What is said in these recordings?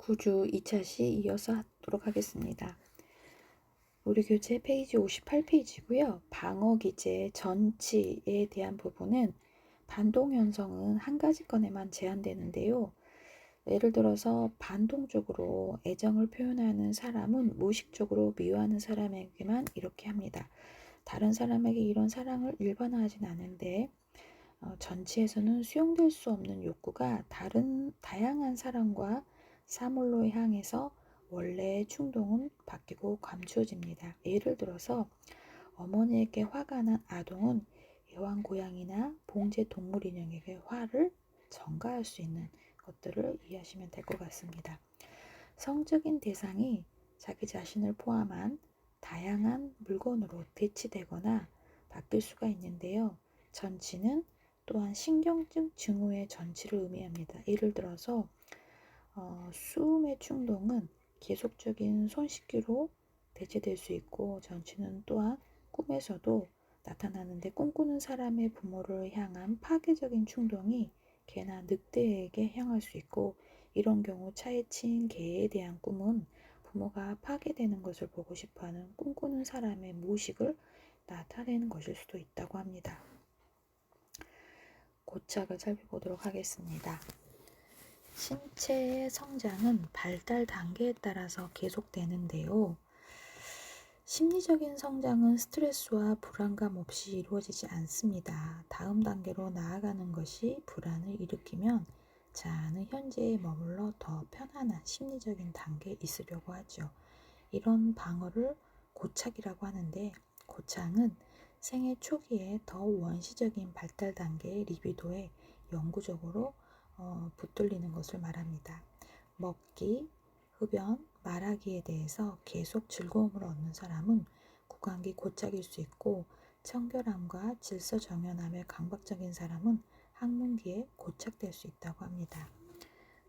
구주 2차 시 이어서 하도록 하겠습니다. 우리 교재 페이지 58페이지고요. 방어 기제 전치에 대한 부분은 반동 현성은 한 가지 건에만 제한되는데요. 예를 들어서 반동적으로 애정을 표현하는 사람은 무의식적으로 미워하는 사람에게만 이렇게 합니다. 다른 사람에게 이런 사랑을 일반화하진 않은데 전치에서는 수용될 수 없는 욕구가 다양한 사람과 사물로 향해서 원래의 충동은 바뀌고 감추어집니다. 예를 들어서 어머니에게 화가 난 아동은 애완고양이나 봉제 동물 인형에게 화를 전가할 수 있는 것들을 이해하시면 될 것 같습니다. 성적인 대상이 자기 자신을 포함한 다양한 물건으로 대치되거나 바뀔 수가 있는데요. 전치는 또한 신경증 징후의 전치를 의미합니다. 예를 들어서 수음의 충동은 계속적인 손 씻기로 대체될 수 있고, 전치는 또한 꿈에서도 나타나는데, 꿈꾸는 사람의 부모를 향한 파괴적인 충동이 개나 늑대에게 향할 수 있고, 이런 경우 차에 친 개에 대한 꿈은 부모가 파괴되는 것을 보고 싶어하는 꿈꾸는 사람의 무의식을 나타내는 것일 수도 있다고 합니다. 고착을 살펴보도록 하겠습니다. 신체의 성장은 발달 단계에 따라서 계속되는데요. 심리적인 성장은 스트레스와 불안감 없이 이루어지지 않습니다. 다음 단계로 나아가는 것이 불안을 일으키면 자아는 현재에 머물러 더 편안한 심리적인 단계에 있으려고 하죠. 이런 방어를 고착이라고 하는데, 고착은 생애 초기에 더 원시적인 발달 단계의 리비도에 영구적으로 붙들리는 것을 말합니다. 먹기, 흡연, 말하기에 대해서 계속 즐거움을 얻는 사람은 구강기 고착일 수 있고, 청결함과 질서정연함에 강박적인 사람은 학문기에 고착될 수 있다고 합니다.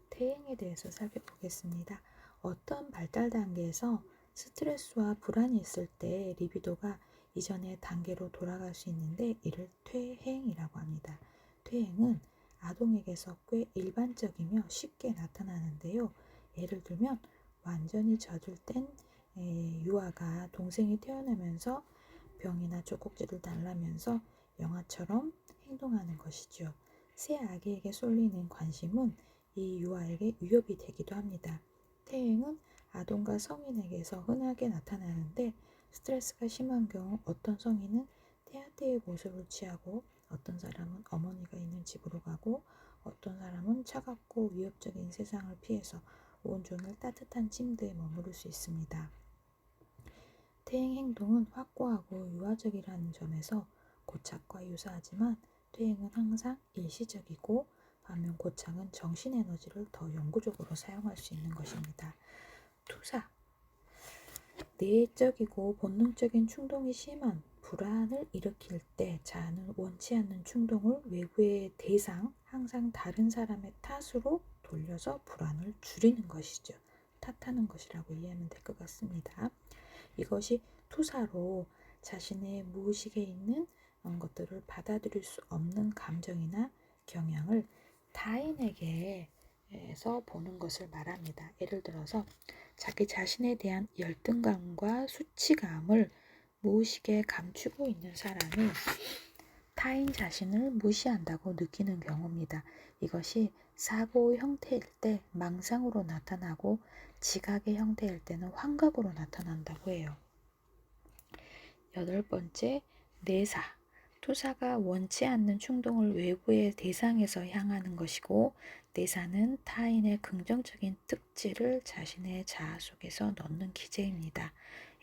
퇴행에 대해서 살펴보겠습니다. 어떤 발달 단계에서 스트레스와 불안이 있을 때 리비도가 이전의 단계로 돌아갈 수 있는데, 이를 퇴행이라고 합니다. 퇴행은 아동에게서 꽤 일반적이며 쉽게 나타나는데요. 예를 들면 완전히 젖을 땐 유아가 동생이 태어나면서 병이나 젖꼭지를 달라면서 영아처럼 행동하는 것이죠. 새 아기에게 쏠리는 관심은 이 유아에게 위협이 되기도 합니다. 퇴행은 아동과 성인에게서 흔하게 나타나는데, 스트레스가 심한 경우 어떤 성인은 태아때의 모습을 취하고, 어떤 사람은 어머니가 있는 집으로 가고, 어떤 사람은 차갑고 위협적인 세상을 피해서 온종일 따뜻한 침대에 머무를 수 있습니다. 퇴행 행동은 확고하고 유아적이라는 점에서 고착과 유사하지만, 퇴행은 항상 일시적이고, 반면 고착은 정신에너지를 더 영구적으로 사용할 수 있는 것입니다. 투사, 내적이고 본능적인 충동이 심한 불안을 일으킬 때 자아는 원치 않는 충동을 외부의 대상, 항상 다른 사람의 탓으로 돌려서 불안을 줄이는 것이죠. 탓하는 것이라고 이해하면 될 것 같습니다. 이것이 투사로 자신의 무의식에 있는 것들을 받아들일 수 없는 감정이나 경향을 타인에게서 보는 것을 말합니다. 예를 들어서 자기 자신에 대한 열등감과 수치감을 무의식에 감추고 있는 사람이 타인 자신을 무시한다고 느끼는 경우입니다. 이것이 사고 형태일 때 망상으로 나타나고, 지각의 형태일 때는 환각으로 나타난다고 해요. 8번째, 내사. 투사가 원치 않는 충동을 외부의 대상에서 향하는 것이고, 내사는 타인의 긍정적인 특질을 자신의 자아 속에서 넣는 기제입니다.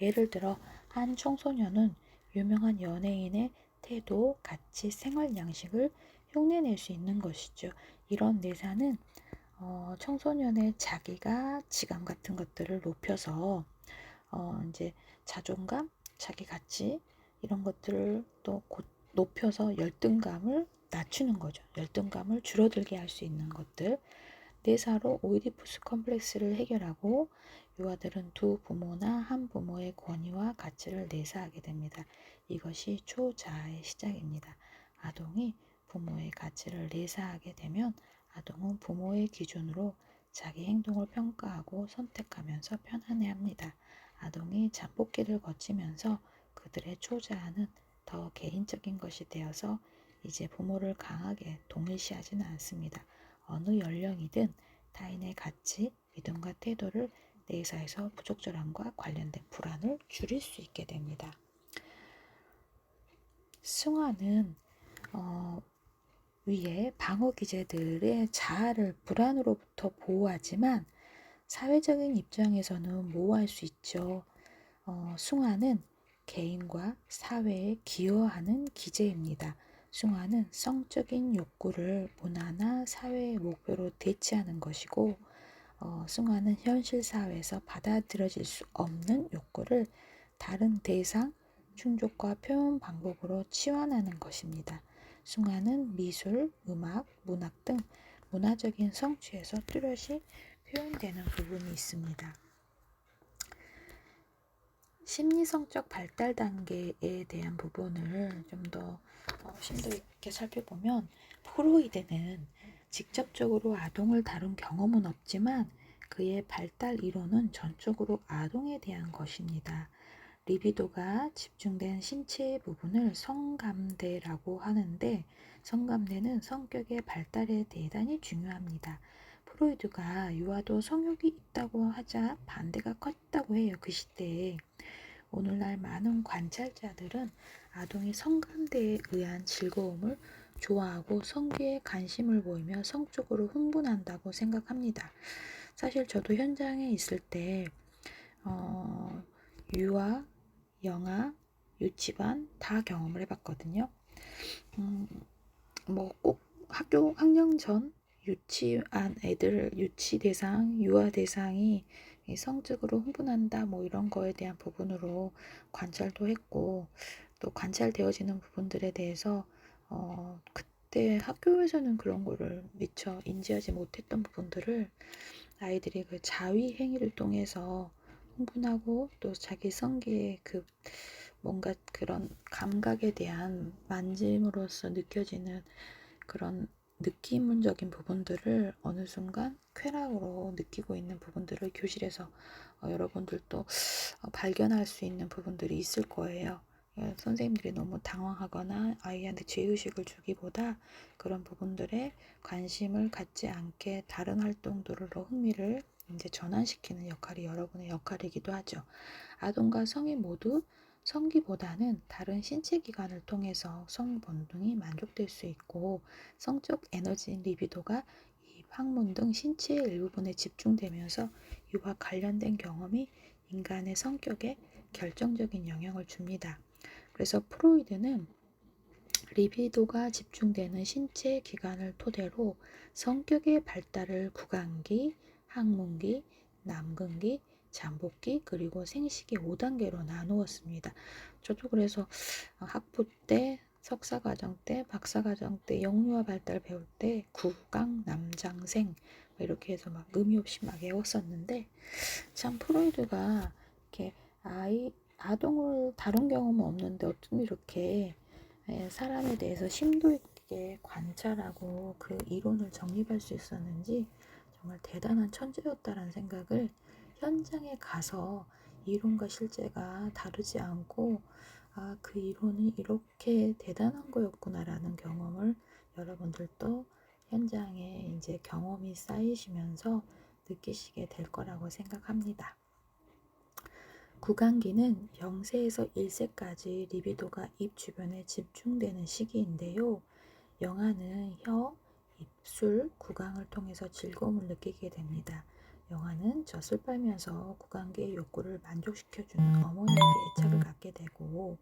예를 들어 한 청소년은 유명한 연예인의 태도, 가치, 생활 양식을 흉내낼 수 있는 것이죠. 이런 내사는 청소년의 자기감 같은 것들을 높여서 이제 자존감, 자기 가치 이런 것들을 또 높여서 열등감을 낮추는 거죠. 열등감을 줄어들게 할 수 있는 것들. 내사로 오이디푸스 컴플렉스를 해결하고, 유아들은 두 부모나 한 부모의 권위와 가치를 내사하게 됩니다. 이것이 초자아의 시작입니다. 아동이 부모의 가치를 내사하게 되면 아동은 부모의 기준으로 자기 행동을 평가하고 선택하면서 편안해합니다. 아동이 잠복기를 거치면서 그들의 초자아는 더 개인적인 것이 되어서 이제 부모를 강하게 동일시하지는 않습니다. 어느 연령이든 타인의 가치, 믿음과 태도를 내사에서 부적절함과 관련된 불안을 줄일 수 있게 됩니다. 승화는 위에 방어 기제들의 자아를 불안으로부터 보호하지만 사회적인 입장에서는 모호할 수 있죠. 숭아는 개인과 사회에 기여하는 기제입니다. 숭아는 성적인 욕구를 문화나 사회의 목표로 대체하는 것이고, 숭아는 현실 사회에서 받아들여질 수 없는 욕구를 다른 대상, 충족과 표현 방법으로 치환하는 것입니다. 숭아는 미술, 음악, 문학 등 문화적인 성취에서 뚜렷이 표현되는 부분이 있습니다. 심리성적 발달 단계에 대한 부분을 좀 더 심도 있게 살펴보면 프로이드는 직접적으로 아동을 다룬 경험은 없지만 그의 발달 이론은 전적으로 아동에 대한 것입니다. 리비도가 집중된 신체의 부분을 성감대라고 하는데 성감대는 성격의 발달에 대단히 중요합니다. 프로이드가 유아도 성욕이 있다고 하자 반대가 컸다고 해요. 그 시대에. 오늘날 많은 관찰자들은 아동이 성감대에 의한 즐거움을 좋아하고 성기에 관심을 보이며 성적으로 흥분한다고 생각합니다. 사실 저도 현장에 있을 때 유아, 영아, 유치반 다 경험을 해봤거든요. 뭐 꼭 학교 학령 전 유치한 애들, 유치 대상, 유아 대상이 성적으로 흥분한다 뭐 이런 거에 대한 부분으로 관찰도 했고 또 관찰되어지는 부분들에 대해서 그때 학교에서는 그런 거를 미처 인지하지 못했던 부분들을 아이들이 그 자위 행위를 통해서 흥분하고 또 자기 성기의 그 뭔가 그런 감각에 대한 만짐으로써 느껴지는 그런 느낌적인 부분들을 어느 순간 쾌락으로 느끼고 있는 부분들을 교실에서 여러분들도 발견할 수 있는 부분들이 있을 거예요. 선생님들이 너무 당황하거나 아이한테 죄의식을 주기보다 그런 부분들에 관심을 갖지 않게 다른 활동들로 흥미를 이제 전환시키는 역할이 여러분의 역할이기도 하죠. 아동과 성인 모두 성기보다는 다른 신체 기관을 통해서 성 본능이 만족될 수 있고 성적 에너지인 리비도가 이 항문 등 신체의 일부분에 집중되면서 이와 관련된 경험이 인간의 성격에 결정적인 영향을 줍니다. 그래서 프로이드는 리비도가 집중되는 신체 기관을 토대로 성격의 발달을 구강기, 항문기, 남근기, 잠복기 그리고 생식기 5단계로 나누었습니다. 저도 그래서 학부 때, 석사과정 때, 박사과정 때 영유아 발달 배울 때 구강, 남장생 이렇게 해서 막 의미 없이 막 외웠었는데 참 프로이드가 이렇게 아동을 다룬 경험은 없는데 어쩜 이렇게 사람에 대해서 심도 있게 관찰하고 그 이론을 정립할 수 있었는지 정말 대단한 천재였다라는 생각을 현장에 가서 이론과 실제가 다르지 않고 그 이론이 이렇게 대단한 거였구나라는 경험을 여러분들도 현장에 이제 경험이 쌓이시면서 느끼시게 될 거라고 생각합니다. 구강기는 0세에서 1세까지 리비도가 입 주변에 집중되는 시기인데요. 영아는 혀, 입술, 구강을 통해서 즐거움을 느끼게 됩니다. 영아는 젖을 빨면서 구강기의 욕구를 만족시켜주는 어머니에게 애착을 갖게 되고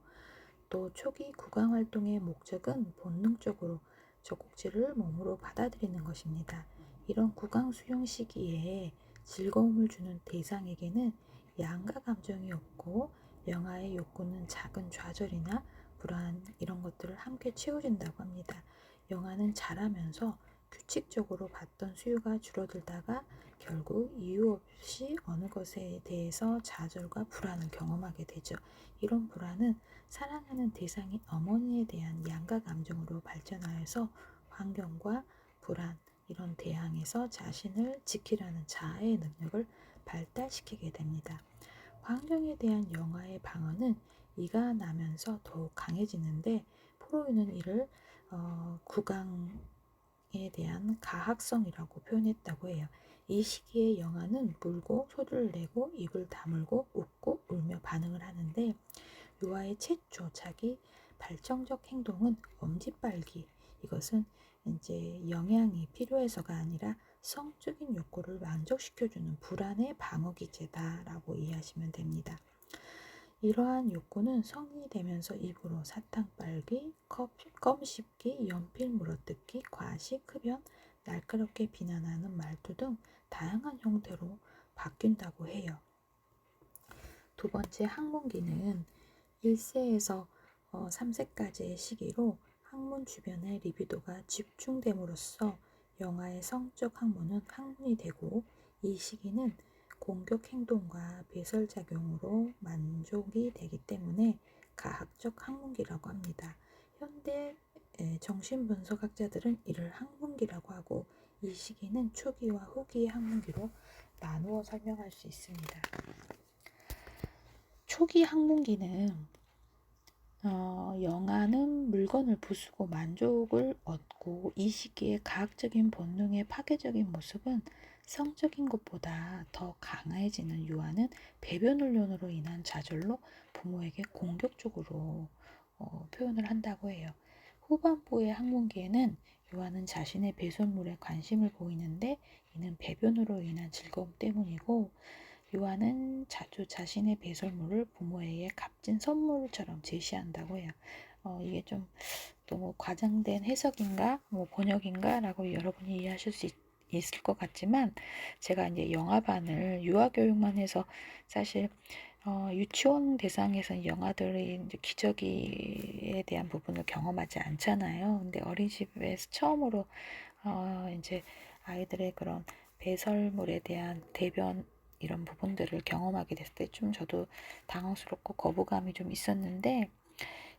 또 초기 구강 활동의 목적은 본능적으로 젖꼭지를 몸으로 받아들이는 것입니다. 이런 구강 수용 시기에 즐거움을 주는 대상에게는 양가 감정이 없고 영아의 욕구는 작은 좌절이나 불안 이런 것들을 함께 채워준다고 합니다. 영아는 자라면서 규칙적으로 받던 수유가 줄어들다가 결국 이유 없이 어느 것에 대해서 좌절과 불안을 경험하게 되죠. 이런 불안은 사랑하는 대상인 어머니에 대한 양가 감정으로 발전하여서 환경과 불안, 이런 대항에서 자신을 지키라는 자아의 능력을 발달시키게 됩니다. 환경에 대한 영아의 방어는 이가 나면서 더욱 강해지는데 프로이는 이를 구강에 대한 가학성이라고 표현했다고 해요. 이 시기에 영아는 물고 소리를 내고 입을 다물고 웃고 울며 반응을 하는데 유아의 최초 자기 발정적 행동은 엄지빨기. 이것은 이제 영양이 필요해서가 아니라 성적인 욕구를 만족시켜주는 불안의 방어기제다라고 이해하시면 됩니다. 이러한 욕구는 성인이 되면서 입으로 사탕 빨기, 껌 씹기, 연필 물어뜯기, 과식, 흡연, 날카롭게 비난하는 말투 등 다양한 형태로 바뀐다고 해요. 두 번째 학문기는 1세에서 3세까지의 시기로 학문 주변의 리비도가 집중됨으로써 영아의 성적 학문은 학문이 되고 이 시기는 공격 행동과 배설작용으로 만족이 되기 때문에 가학적 학문기라고 합니다. 현대 정신분석학자들은 이를 학문기라고 하고 이 시기는 초기와 후기의 학문기로 나누어 설명할 수 있습니다. 초기 학문기는 영아는 물건을 부수고 만족을 얻고 이 시기에 가학적인 본능의 파괴적인 모습은 성적인 것보다 더 강해지는 유아는 배변 훈련으로 인한 좌절로 부모에게 공격적으로 표현을 한다고 해요. 후반부의 학문기에는 유아는 자신의 배설물에 관심을 보이는데 이는 배변으로 인한 즐거움 때문이고 유아는 자주 자신의 배설물을 부모에게 값진 선물처럼 제시한다고 해요. 이게 좀 너무 과장된 해석인가, 번역인가 라고 여러분이 이해하실 수 있을 것 같지만 제가 이제 영아반을 유아교육만 해서 사실 유치원 대상에서는 영아들이 이제 기저귀에 대한 부분을 경험하지 않잖아요. 근데 어린이집에서 처음으로 이제 아이들의 그런 배설물에 대한 대변 이런 부분들을 경험하게 됐을 때 좀 저도 당황스럽고 거부감이 좀 있었는데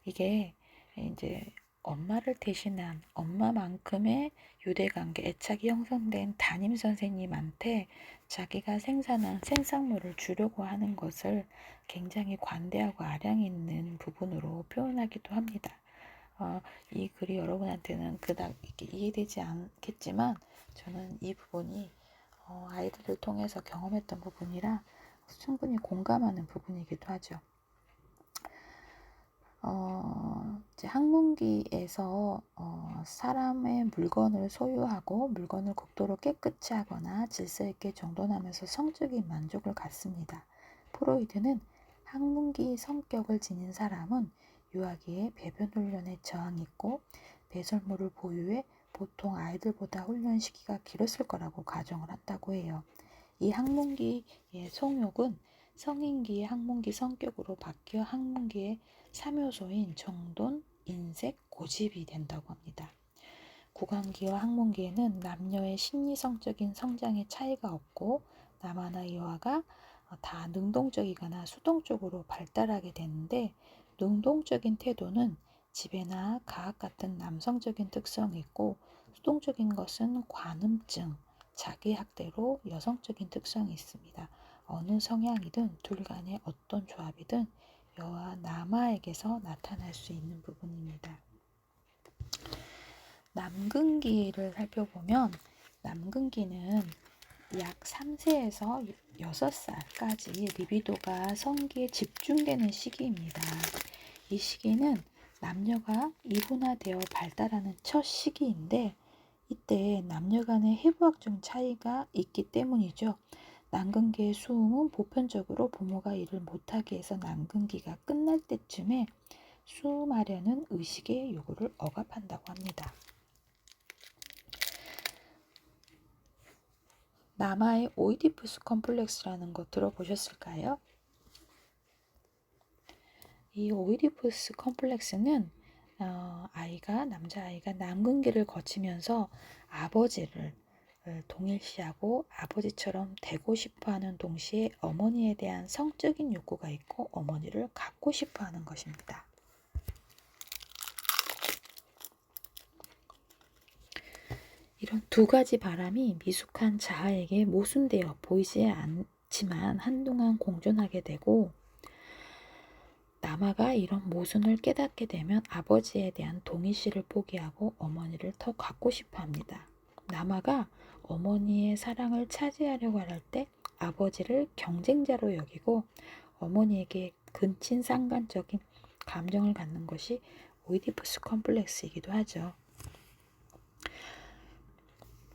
이게 이제 엄마를 대신한 엄마만큼의 유대관계, 애착이 형성된 담임 선생님한테 자기가 생산한 생산물을 주려고 하는 것을 굉장히 관대하고 아량 있는 부분으로 표현하기도 합니다. 이 글이 여러분한테는 그닥 이렇게 이해되지 않겠지만 저는 이 부분이 아이들을 통해서 경험했던 부분이라 충분히 공감하는 부분이기도 하죠. 이제 학문기에서 사람의 물건을 소유하고 물건을 극도로 깨끗이 하거나 질서 있게 정돈하면서 성적인 만족을 갖습니다. 프로이드는 학문기 성격을 지닌 사람은 유아기에 배변 훈련에 저항이 있고 배설물을 보유해 보통 아이들보다 훈련 시기가 길었을 거라고 가정을 한다고 해요. 이 학문기의 성욕은 성인기의 학문기 성격으로 바뀌어 학문기의 3요소인 정돈, 인색, 고집이 된다고 합니다. 구강기와 학문기에는 남녀의 심리성적인 성장의 차이가 없고 남아나 여아가 다 능동적이거나 수동적으로 발달하게 되는데 능동적인 태도는 지배나 가학 같은 남성적인 특성이 있고 수동적인 것은 관음증, 자기학대로 여성적인 특성이 있습니다. 어느 성향이든 둘 간의 어떤 조합이든 여와 남아에게서 나타날 수 있는 부분입니다. 남근기를 살펴보면 남근기는 약 3세에서 6살까지 리비도가 성기에 집중되는 시기입니다. 이 시기는 남녀가 이분화되어 발달하는 첫 시기인데 이때 남녀 간의 해부학적 차이가 있기 때문이죠. 남근기의 수음은 보편적으로 부모가 일을 못하게 해서 남근기가 끝날 때쯤에 수음하려는 의식의 요구를 억압한다고 합니다. 남아의 오이디푸스 컴플렉스라는 거 들어보셨을까요? 이 오이디푸스 컴플렉스는 남자아이가 남근기를 거치면서 아버지를 동일시하고 아버지처럼 되고 싶어하는 동시에 어머니에 대한 성적인 욕구가 있고 어머니를 갖고 싶어하는 것입니다. 이런 두 가지 바람이 미숙한 자아에게 모순되어 보이지 않지만 한동안 공존하게 되고, 남아가 이런 모순을 깨닫게 되면 아버지에 대한 동의시를 포기하고 어머니를 더 갖고 싶어 합니다. 남아가 어머니의 사랑을 차지하려고 할 때 아버지를 경쟁자로 여기고 어머니에게 근친상간적인 감정을 갖는 것이 오이디푸스 컴플렉스이기도 하죠.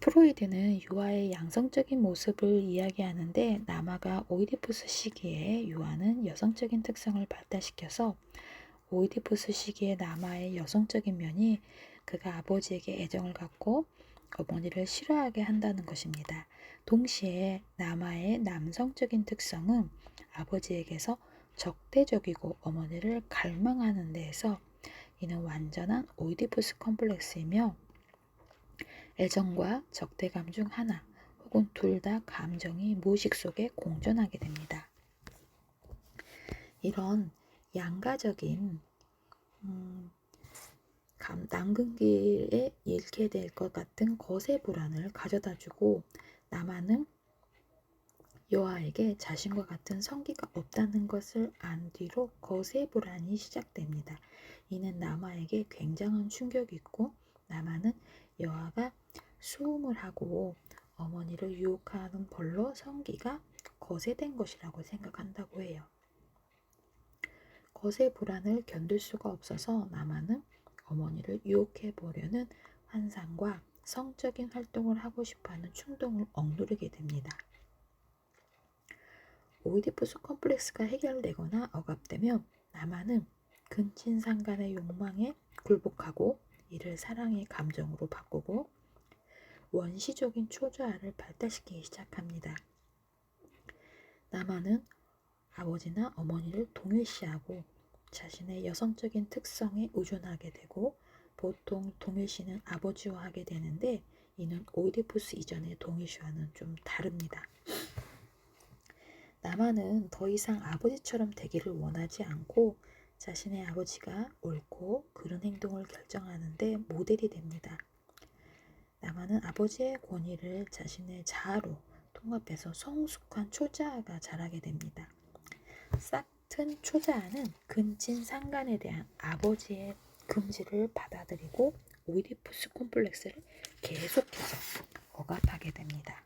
프로이드는 유아의 양성적인 모습을 이야기하는데, 남아가 오이디푸스 시기에 유아는 여성적인 특성을 발달시켜서 오이디푸스 시기의 남아의 여성적인 면이 그가 아버지에게 애정을 갖고 어머니를 싫어하게 한다는 것입니다. 동시에 남아의 남성적인 특성은 아버지에게서 적대적이고 어머니를 갈망하는 데에서 이는 완전한 오이디푸스 컴플렉스이며, 애정과 적대감 중 하나 혹은 둘 다 감정이 무의식 속에 공존하게 됩니다. 이런 양가적인 남근기에 잃게 될 것 같은 거세 불안을 가져다주고, 남아는 여아에게 자신과 같은 성기가 없다는 것을 안 뒤로 거세 불안이 시작됩니다. 이는 남아에게 굉장한 충격이 있고, 남아는 여아가 수음을 하고 어머니를 유혹하는 벌로 성기가 거세된 것이라고 생각한다고 해요. 거세 불안을 견딜 수가 없어서 남아는 어머니를 유혹해 보려는 환상과 성적인 활동을 하고 싶어하는 충동을 억누르게 됩니다. 오이디푸스 컴플렉스가 해결되거나 억압되면 남아는 근친상간의 욕망에 굴복하고 이를 사랑의 감정으로 바꾸고 원시적인 초자아를 발달시키기 시작합니다. 남아는 아버지나 어머니를 동일시하고 자신의 여성적인 특성에 의존하게 되고, 보통 동일시는 아버지와 하게 되는데 이는 오이디푸스 이전의 동일시와는 좀 다릅니다. 남아는 더 이상 아버지처럼 되기를 원하지 않고 자신의 아버지가 옳고 그른 행동을 결정하는데 모델이 됩니다. 남아는 아버지의 권위를 자신의 자아로 통합해서 성숙한 초자아가 자라게 됩니다. 싹튼 초자아는 근친상간에 대한 아버지의 금지를 받아들이고 오이디푸스 콤플렉스를 계속해서 억압하게 됩니다.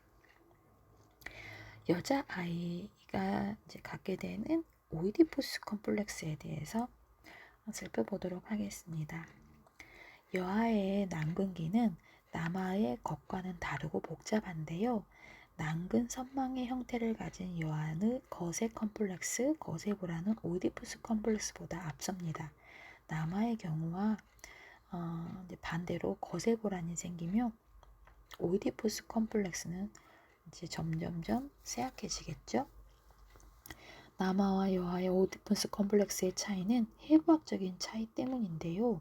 여자아이가 이제 갖게 되는 오이디푸스 컴플렉스에 대해서 살펴보도록 하겠습니다. 여아의 남근기는 남아의 것과는 다르고 복잡한데요. 남근 선망의 형태를 가진 여아의 거세 컴플렉스, 거세 불안은 오이디푸스 컴플렉스보다 앞섭니다. 남아의 경우와 반대로 거세 불안이 생기며 오이디푸스 컴플렉스는 이제 점점점 쇠약해지겠죠. 남아와 여아의 오이디푸스 컴플렉스의 차이는 해부학적인 차이 때문인데요.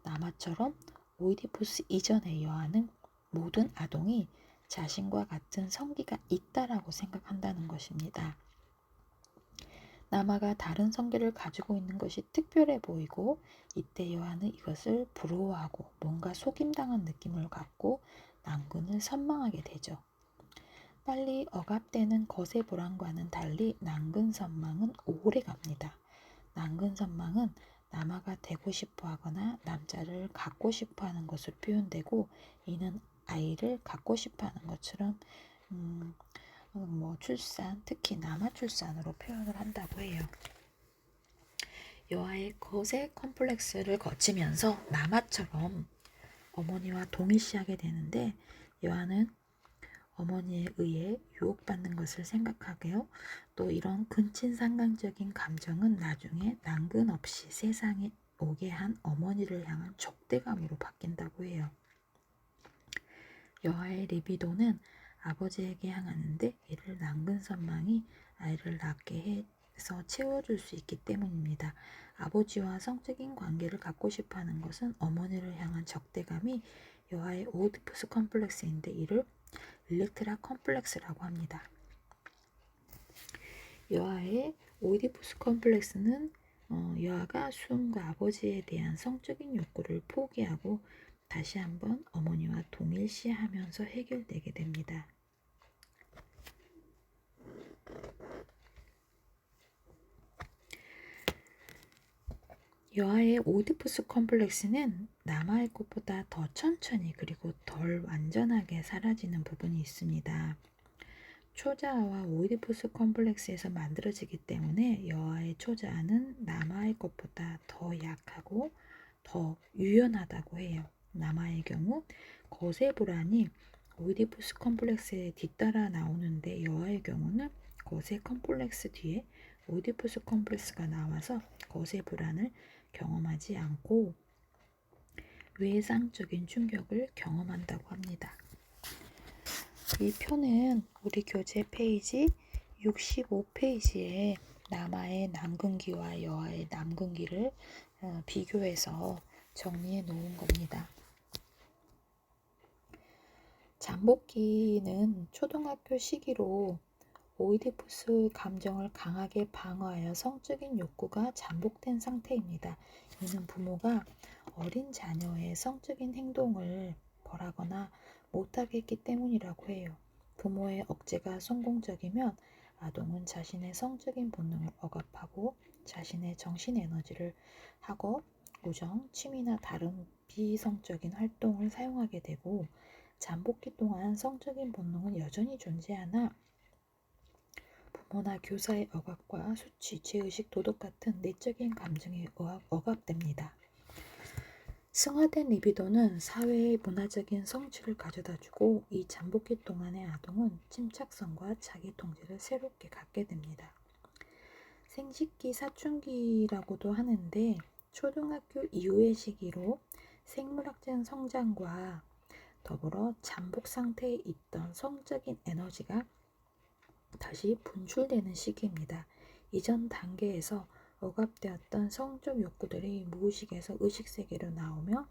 남아처럼 오이디푸스 이전의 여아는 모든 아동이 자신과 같은 성기가 있다라고 생각한다는 것입니다. 남아가 다른 성기를 가지고 있는 것이 특별해 보이고, 이때 여아는 이것을 부러워하고 뭔가 속임당한 느낌을 갖고 남근을 선망하게 되죠. 빨리 억압되는 거세 불안과는 달리 남근 선망은 오래 갑니다. 남근 선망은 남아가 되고 싶어 하거나 남자를 갖고 싶어 하는 것으로 표현되고, 이는 아이를 갖고 싶어 하는 것처럼 출산, 특히 남아 출산으로 표현을 한다고 해요. 여아의 거세 컴플렉스를 거치면서 남아처럼 어머니와 동일시하게 되는데, 여아는 어머니에 의해 유혹받는 것을 생각하고요. 또 이런 근친상간적인 감정은 나중에 남근 없이 세상에 오게 한 어머니를 향한 적대감으로 바뀐다고 해요. 여아의 리비도는 아버지에게 향하는데, 이를 남근 선망이 아이를 낳게 해서 채워줄 수 있기 때문입니다. 아버지와 성적인 관계를 갖고 싶어하는 것은 어머니를 향한 적대감이 여아의 오이디푸스 컴플렉스인데, 이를 일렉트라 컴플렉스라고 합니다. 여아의 오이디푸스 컴플렉스는 여아가 수음과 아버지에 대한 성적인 욕구를 포기하고 다시 한번 어머니와 동일시하면서 해결되게 됩니다. 여아의 오이디푸스 컴플렉스는 남아의 것보다 더 천천히 그리고 덜 완전하게 사라지는 부분이 있습니다. 초자아와 오이디푸스 컴플렉스에서 만들어지기 때문에 여아의 초자아는 남아의 것보다 더 약하고 더 유연하다고 해요. 남아의 경우 거세 불안이 오이디푸스 컴플렉스에 뒤따라 나오는데 여아의 경우는 거세 컴플렉스 뒤에 오이디푸스 컴플렉스가 나와서 거세 불안을 경험하지 않고 외상적인 충격을 경험한다고 합니다. 이 표는 우리 교재 페이지 65페이지에 남아의 남근기와 여아의 남근기를 비교해서 정리해 놓은 겁니다. 잠복기는 초등학교 시기로 오이디푸스 감정을 강하게 방어하여 성적인 욕구가 잠복된 상태입니다. 이는 부모가 어린 자녀의 성적인 행동을 벌하거나 못하게 했기 때문이라고 해요. 부모의 억제가 성공적이면 아동은 자신의 성적인 본능을 억압하고 자신의 정신 에너지를 학업, 우정, 취미나 다른 비성적인 활동을 사용하게 되고 잠복기 동안 성적인 본능은 여전히 존재하나 부모나 교사의 억압과 수치, 죄의식, 도덕 같은 내적인 감정에 억압됩니다. 승화된 리비도는 사회의 문화적인 성취를 가져다주고 이 잠복기 동안의 아동은 침착성과 자기 통제를 새롭게 갖게 됩니다. 생식기 사춘기라고도 하는데 초등학교 이후의 시기로 생물학적 성장과 더불어 잠복 상태에 있던 성적인 에너지가 다시 분출되는 시기입니다. 이전 단계에서 억압되었던 성적 욕구들이 무의식에서 의식세계로 나오며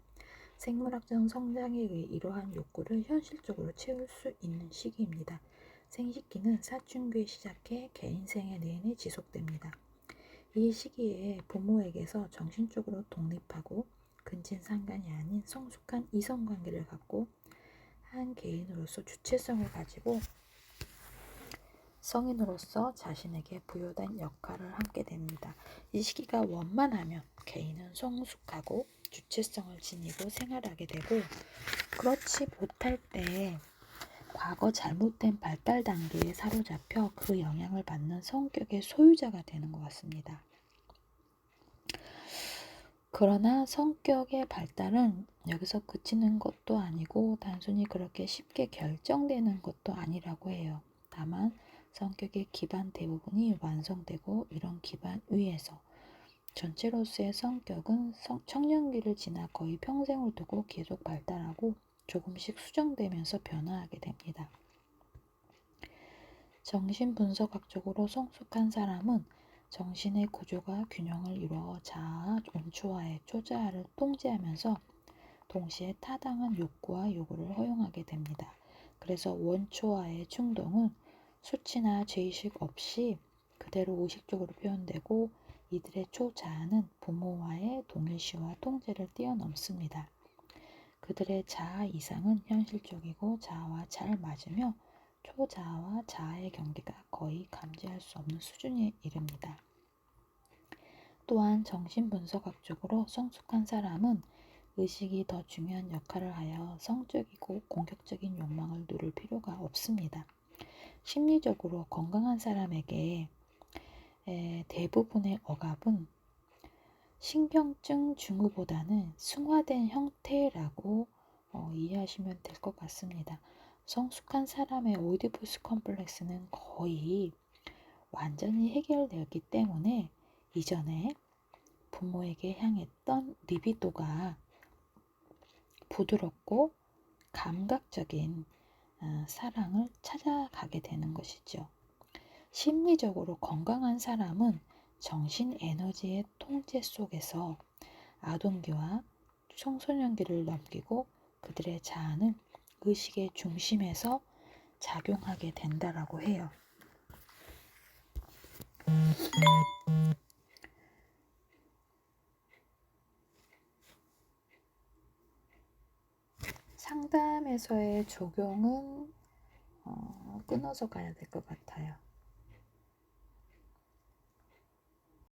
생물학적 성장에 의해 이러한 욕구를 현실적으로 채울 수 있는 시기입니다. 생식기는 사춘기에 시작해 개인 생애 내내 지속됩니다. 이 시기에 부모에게서 정신적으로 독립하고 근친상간이 아닌 성숙한 이성관계를 갖고 한 개인으로서 주체성을 가지고 성인으로서 자신에게 부여된 역할을 하게 됩니다. 이 시기가 원만하면 개인은 성숙하고 주체성을 지니고 생활하게 되고 그렇지 못할 때 과거 잘못된 발달 단계에 사로잡혀 그 영향을 받는 성격의 소유자가 되는 것 같습니다. 그러나 성격의 발달은 여기서 그치는 것도 아니고 단순히 그렇게 쉽게 결정되는 것도 아니라고 해요. 다만 성격의 기반 대부분이 완성되고 이런 기반 위에서 전체로서의 성격은 청년기를 지나 거의 평생을 두고 계속 발달하고 조금씩 수정되면서 변화하게 됩니다. 정신분석학적으로 성숙한 사람은 정신의 구조가 균형을 이루어 자아, 원초와의 초자아를 통제하면서 동시에 타당한 욕구와 요구를 허용하게 됩니다. 그래서 원초와의 충동은 수치나 죄의식 없이 그대로 의식적으로 표현되고 이들의 초자아는 부모와의 동일시와 통제를 뛰어넘습니다. 그들의 자아 이상은 현실적이고 자아와 잘 맞으며 초자아와 자아의 경계가 거의 감지할 수 없는 수준에 이릅니다. 또한 정신분석학적으로 성숙한 사람은 의식이 더 중요한 역할을 하여 성적이고 공격적인 욕망을 누를 필요가 없습니다. 심리적으로 건강한 사람에게 대부분의 억압은 신경증 증후보다는 승화된 형태라고 이해하시면 될 것 같습니다. 성숙한 사람의 오이디푸스 컴플렉스는 거의 완전히 해결되었기 때문에 이전에 부모에게 향했던 리비도가 부드럽고 감각적인 사랑을 찾아가게 되는 것이죠. 심리적으로 건강한 사람은 정신 에너지의 통제 속에서 아동기와 청소년기를 넘기고 그들의 자아는 의식의 중심에서 작용하게 된다라고 해요. 상담에서의 적용은 끊어져 가야 될 것 같아요.